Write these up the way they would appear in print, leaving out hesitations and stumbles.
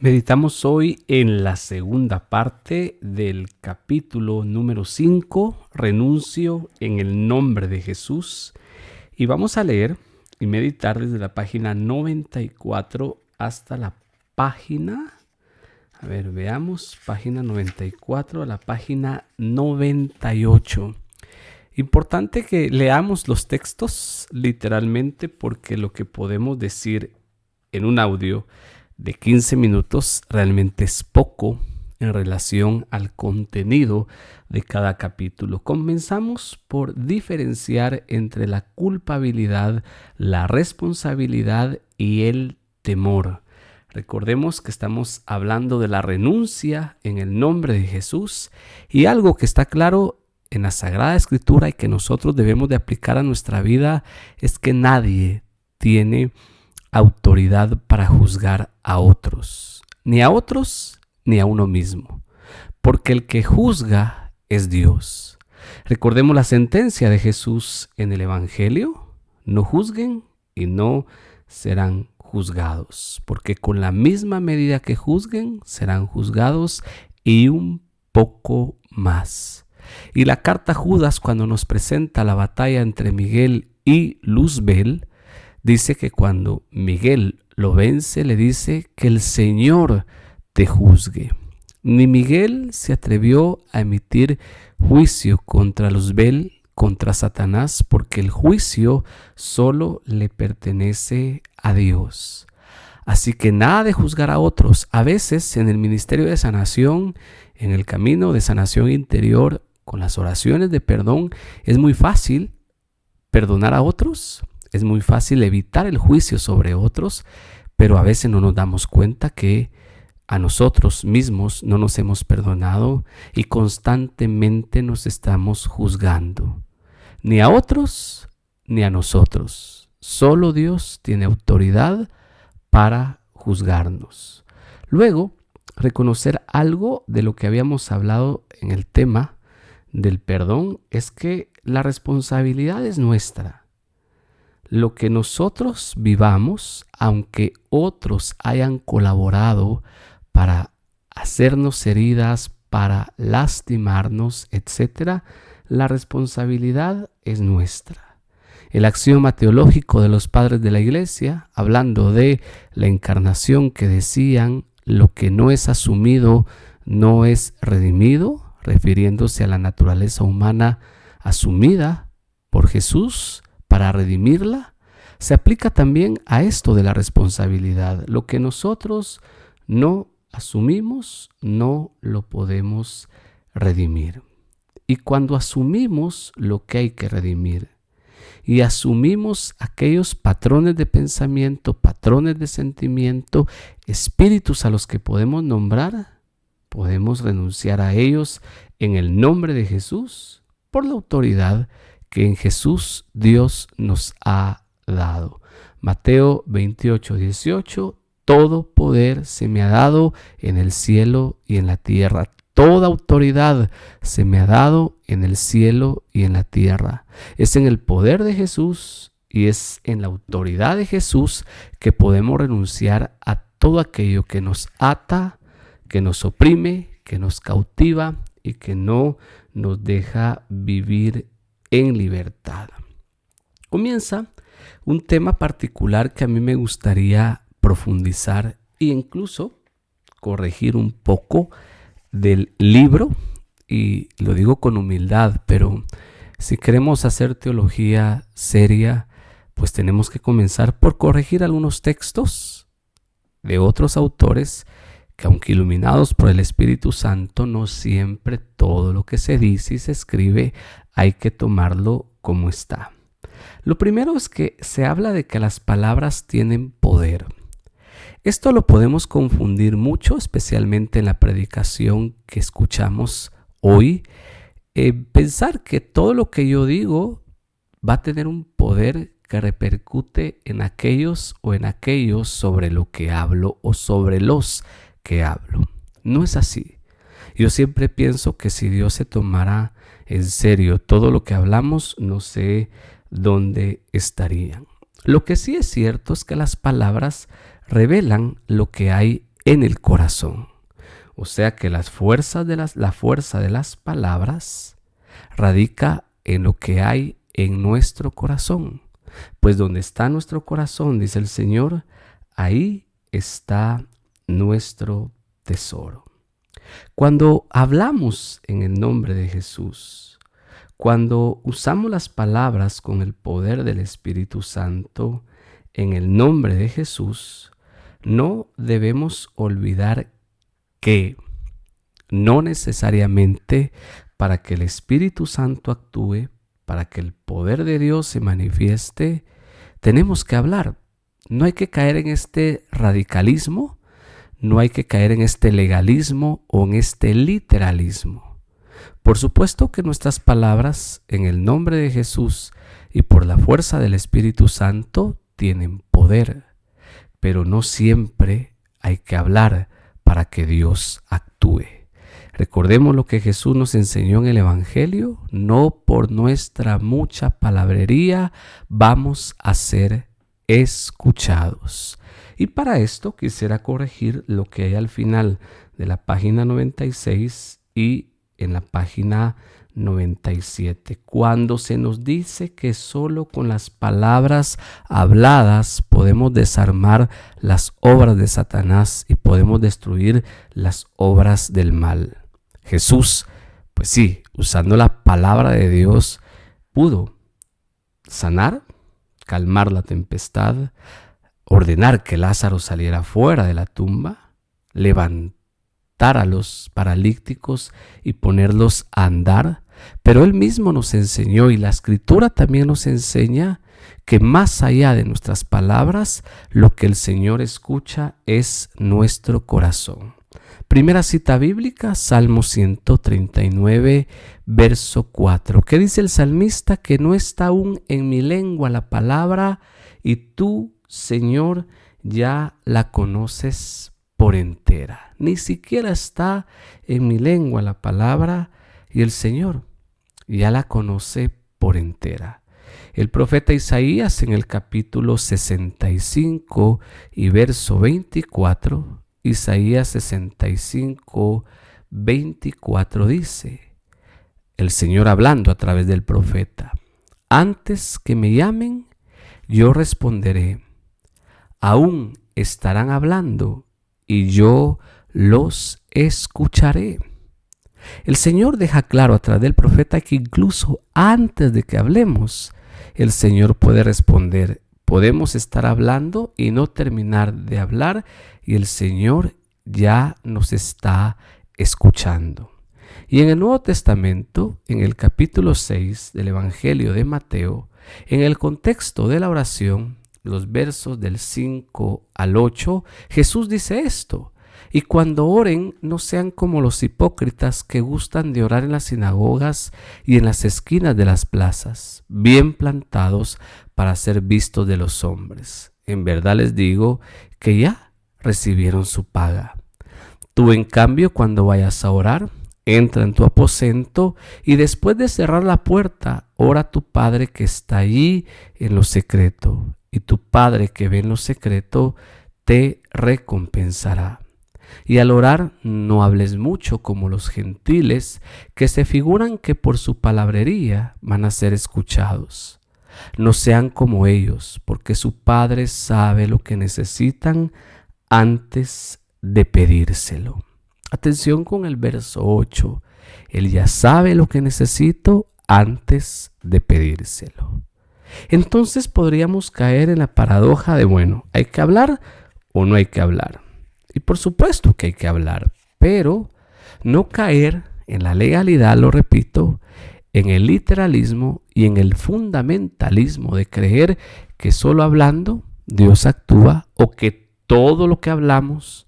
Meditamos hoy en la segunda parte del capítulo número 5, Renuncio en el nombre de Jesús. Y vamos a leer y meditar desde la página 94 hasta la página, veamos, página 94 a la página 98. Importante que leamos los textos literalmente, porque lo que podemos decir en un audio de 15 minutos realmente es poco en relación al contenido de cada capítulo. Comenzamos por diferenciar entre la culpabilidad, la responsabilidad y el temor. Recordemos que estamos hablando de la renuncia en el nombre de Jesús, y algo que está claro en la Sagrada Escritura y que nosotros debemos de aplicar a nuestra vida es que nadie tiene autoridad para juzgar a otros, ni a uno mismo, porque el que juzga es Dios. Recordemos la sentencia de Jesús en el Evangelio: no juzguen y no serán juzgados, porque con la misma medida que juzguen serán juzgados, y un poco más. Y la carta Judas, cuando nos presenta la batalla entre Miguel y Luzbel, dice que cuando Miguel lo vence, le dice que el Señor te juzgue. Ni Miguel se atrevió a emitir juicio contra Luzbel, contra Satanás, porque el juicio solo le pertenece a Dios. Así que nada de juzgar a otros. A veces en el ministerio de sanación, en el camino de sanación interior, con las oraciones de perdón, es muy fácil perdonar a otros. Es muy fácil evitar el juicio sobre otros, pero a veces no nos damos cuenta que a nosotros mismos no nos hemos perdonado y constantemente nos estamos juzgando. Ni a otros ni a nosotros. Solo Dios tiene autoridad para juzgarnos. Luego, reconocer algo de lo que habíamos hablado en el tema del perdón es que la responsabilidad es nuestra. Lo que nosotros vivamos, aunque otros hayan colaborado para hacernos heridas, para lastimarnos, etc., la responsabilidad es nuestra. El axioma teológico de los padres de la Iglesia, hablando de la encarnación, que decían: lo que no es asumido no es redimido, refiriéndose a la naturaleza humana asumida por Jesús para redimirla, se aplica también a esto de la responsabilidad. Lo que nosotros no asumimos, no lo podemos redimir. Y cuando asumimos lo que hay que redimir, y asumimos aquellos patrones de pensamiento, patrones de sentimiento, espíritus a los que podemos nombrar, podemos renunciar a ellos en el nombre de Jesús, por la autoridad que en Jesús Dios nos ha dado. Mateo 28:18: todo poder se me ha dado en el cielo y en la tierra. Toda autoridad se me ha dado en el cielo y en la tierra. Es en el poder de Jesús y es en la autoridad de Jesús que podemos renunciar a todo aquello que nos ata, que nos oprime, que nos cautiva y que no nos deja vivir en libertad. Comienza un tema particular que a mí me gustaría profundizar e incluso corregir un poco del libro, y lo digo con humildad, pero si queremos hacer teología seria, pues tenemos que comenzar por corregir algunos textos de otros autores que, aunque iluminados por el Espíritu Santo, no siempre todo lo que se dice y se escribe hay que tomarlo como está. Lo primero es que se habla de que las palabras tienen poder. Esto lo podemos confundir mucho, especialmente en la predicación que escuchamos hoy. Pensar que todo lo que yo digo va a tener un poder que repercute en aquellos o en aquellos sobre lo que hablo o sobre los que hablo. No es así. Yo siempre pienso que si Dios se tomara en serio todo lo que hablamos, no sé dónde estarían. Lo que sí es cierto es que las palabras revelan lo que hay en el corazón. O sea que la fuerza de las palabras radica en lo que hay en nuestro corazón. Pues donde está nuestro corazón, dice el Señor, ahí está nuestro tesoro. Cuando hablamos en el nombre de Jesús, cuando usamos las palabras con el poder del Espíritu Santo en el nombre de Jesús, no debemos olvidar que no necesariamente para que el Espíritu Santo actúe, para que el poder de Dios se manifieste, tenemos que hablar. No hay que caer en este radicalismo, no hay que caer en este legalismo o en este literalismo. Por supuesto que nuestras palabras en el nombre de Jesús y por la fuerza del Espíritu Santo tienen poder, pero no siempre hay que hablar para que Dios actúe. Recordemos lo que Jesús nos enseñó en el Evangelio: no por nuestra mucha palabrería vamos a ser escuchados. Y para esto quisiera corregir lo que hay al final de la página 96 y en la página 97, cuando se nos dice que solo con las palabras habladas podemos desarmar las obras de Satanás y podemos destruir las obras del mal. Jesús, pues sí, usando la palabra de Dios, pudo sanar, calmar la tempestad, ordenar que Lázaro saliera fuera de la tumba, levantar a los paralíticos y ponerlos a andar. Pero Él mismo nos enseñó, y la Escritura también nos enseña, que más allá de nuestras palabras, lo que el Señor escucha es nuestro corazón. Primera cita bíblica, Salmo 139, verso 4. ¿Qué dice el salmista? Que no está aún en mi lengua la palabra, y tú, Señor, ya la conoces por entera. Ni siquiera está en mi lengua la palabra, y el Señor ya la conoce por entera. El profeta Isaías en el capítulo 65 y verso 24, Isaías 65, 24 dice, el Señor hablando a través del profeta: antes que me llamen, yo responderé, aún estarán hablando y yo los escucharé. El Señor deja claro a través del profeta que incluso antes de que hablemos, el Señor puede responder. Podemos estar hablando y no terminar de hablar, y el Señor ya nos está escuchando. Y en el Nuevo Testamento, en el capítulo 6 del Evangelio de Mateo, en el contexto de la oración, los versos del 5 al 8, Jesús dice esto: y cuando oren, no sean como los hipócritas que gustan de orar en las sinagogas y en las esquinas de las plazas, bien plantados para ser vistos de los hombres. En verdad les digo que ya recibieron su paga. Tú, en cambio, cuando vayas a orar, entra en tu aposento y después de cerrar la puerta, ora a tu Padre que está allí en lo secreto, y tu Padre que ve en lo secreto te recompensará. Y al orar, no hables mucho como los gentiles, que se figuran que por su palabrería van a ser escuchados. No sean como ellos, porque su Padre sabe lo que necesitan antes de pedírselo. Atención con el verso 8. Él ya sabe lo que necesito antes de pedírselo. Entonces podríamos caer en la paradoja de, bueno, ¿hay que hablar o no hay que hablar? Y por supuesto que hay que hablar, pero no caer en la legalidad, lo repito, en el literalismo y en el fundamentalismo de creer que solo hablando Dios actúa, o que todo lo que hablamos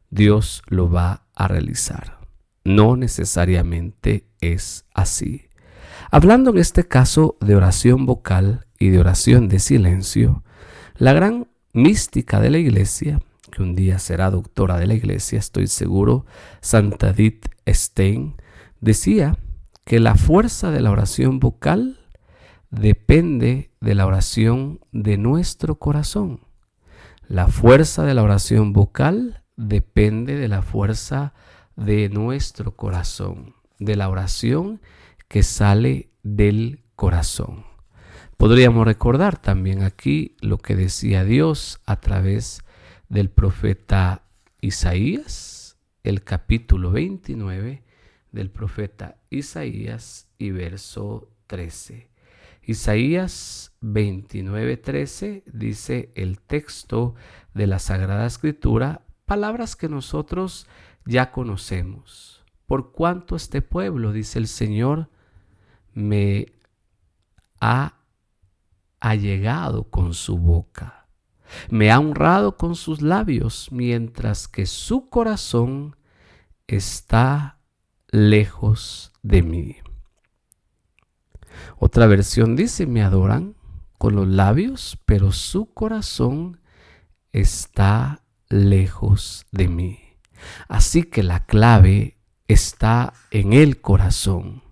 Dios lo va a realizar. No necesariamente es así. Hablando en este caso de oración vocal y de oración de silencio, la gran mística de la Iglesia, que un día será doctora de la Iglesia, estoy seguro, Santa Edith Stein, decía que la fuerza de la oración vocal depende de la oración de nuestro corazón. La fuerza de la oración vocal depende de la fuerza de nuestro corazón, de la oración que sale del corazón. Podríamos recordar también aquí lo que decía Dios a través del profeta Isaías, el capítulo 29 del profeta Isaías y verso 13. Isaías 29:13 dice el texto de la Sagrada Escritura, palabras que nosotros ya conocemos. Por cuanto este pueblo, dice el Señor, me ha allegado con su boca, me ha honrado con sus labios, mientras que su corazón está lejos de mí. Otra versión dice, me adoran con los labios, pero su corazón está lejos de mí. Así que la clave está en el corazón.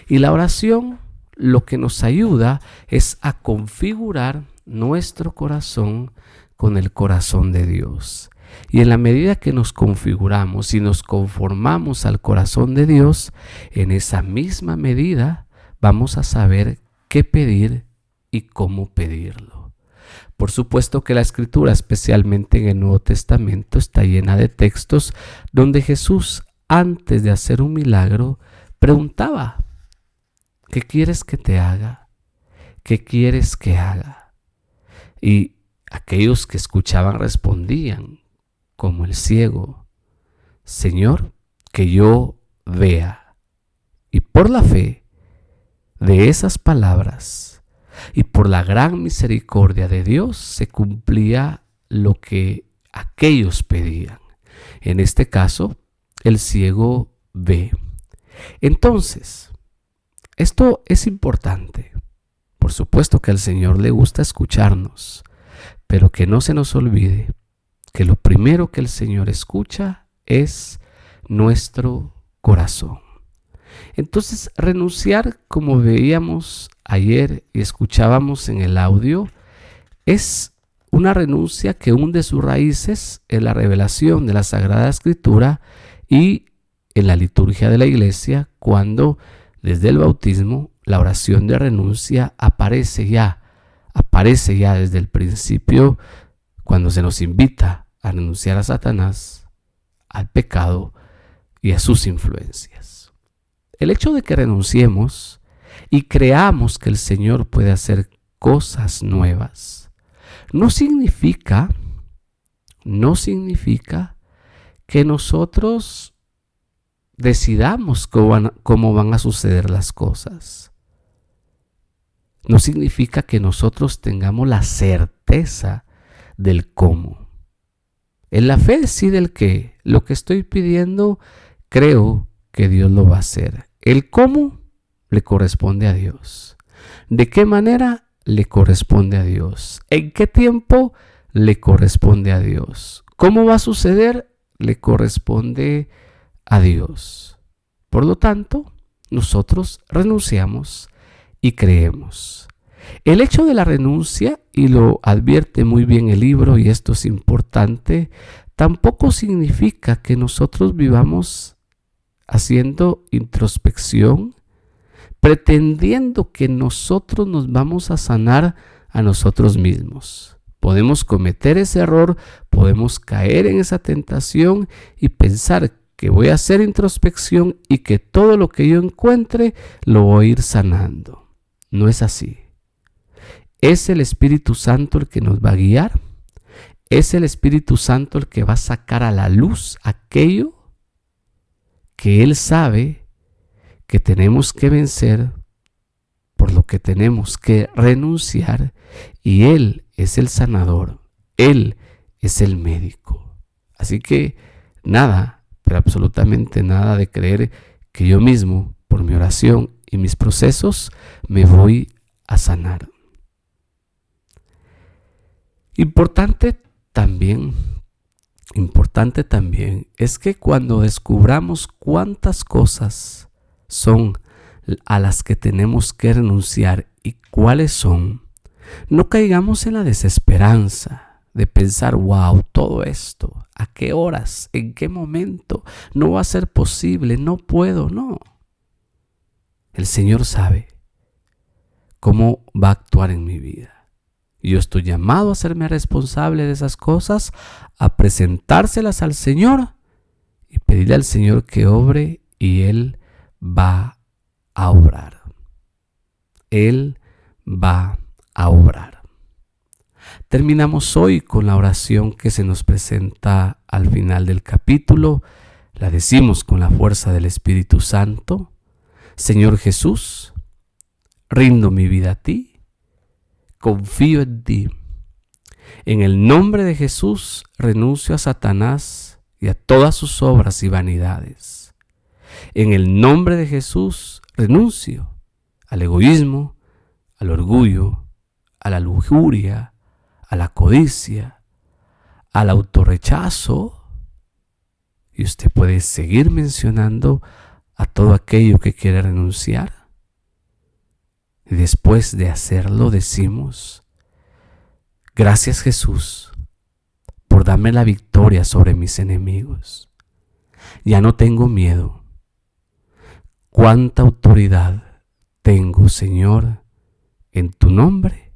Y la oración lo que nos ayuda es a configurar nuestro corazón con el corazón de Dios. Y en la medida que nos configuramos y nos conformamos al corazón de Dios, en esa misma medida vamos a saber qué pedir y cómo pedirlo. Por supuesto que la Escritura, especialmente en el Nuevo Testamento, está llena de textos donde Jesús, antes de hacer un milagro, preguntaba, ¿qué quieres que te haga? ¿Qué quieres que haga? Y aquellos que escuchaban respondían, como el ciego, Señor, que yo vea. Y por la fe de esas palabras y por la gran misericordia de Dios se cumplía lo que aquellos pedían. En este caso, el ciego ve. Entonces, esto es importante. Por supuesto que al Señor le gusta escucharnos, pero que no se nos olvide que lo primero que el Señor escucha es nuestro corazón. Entonces, renunciar, como veíamos ayer y escuchábamos en el audio, es una renuncia que hunde sus raíces en la revelación de la Sagrada Escritura y en la liturgia de la Iglesia, cuando desde el bautismo la oración de renuncia aparece ya desde el principio, cuando se nos invita a renunciar a Satanás, al pecado y a sus influencias. El hecho de que renunciemos y creamos que el Señor puede hacer cosas nuevas, no significa que nosotros decidamos cómo van a suceder las cosas. No significa que nosotros tengamos la certeza del cómo. En la fe decide el qué. Lo que estoy pidiendo, creo que Dios lo va a hacer. El cómo le corresponde a Dios. ¿De qué manera? Le corresponde a Dios. ¿En qué tiempo? Le corresponde a Dios. ¿Cómo va a suceder? Le corresponde a Dios. Por lo tanto, nosotros renunciamos y creemos. El hecho de la renuncia, y lo advierte muy bien el libro, y esto es importante, tampoco significa que nosotros vivamos haciendo introspección, pretendiendo que nosotros nos vamos a sanar a nosotros mismos. Podemos cometer ese error, podemos caer en esa tentación y pensar que voy a hacer introspección y que todo lo que yo encuentre lo voy a ir sanando. No es así. Es el Espíritu Santo el que nos va a guiar. Es el Espíritu Santo el que va a sacar a la luz aquello que Él sabe que tenemos que vencer, por lo que tenemos que renunciar, y Él es el sanador, Él es el médico. Así que nada, pero absolutamente nada de creer que yo mismo, por mi oración y mis procesos, me voy a sanar. Importante también es que cuando descubramos cuántas cosas son a las que tenemos que renunciar y cuáles son, no caigamos en la desesperanza de pensar, wow, todo esto, ¿a qué horas? ¿En qué momento? No va a ser posible, no puedo, no. El Señor sabe cómo va a actuar en mi vida. Yo estoy llamado a hacerme responsable de esas cosas, a presentárselas al Señor y pedirle al Señor que obre, y Él va a obrar. Él va a obrar. Terminamos hoy con la oración que se nos presenta al final del capítulo. La decimos con la fuerza del Espíritu Santo. Señor Jesús, rindo mi vida a ti, confío en ti. En el nombre de Jesús renuncio a Satanás y a todas sus obras y vanidades. En el nombre de Jesús renuncio al egoísmo, al orgullo, a la lujuria, a la codicia, al autorrechazo. Y usted puede seguir mencionando a todo aquello que quiere renunciar. Y después de hacerlo decimos: gracias, Jesús, por darme la victoria sobre mis enemigos. Ya no tengo miedo. Cuánta autoridad tengo, Señor, en tu nombre,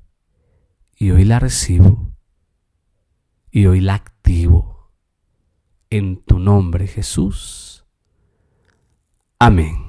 y hoy la recibo y hoy la activo en tu nombre, Jesús. Amén.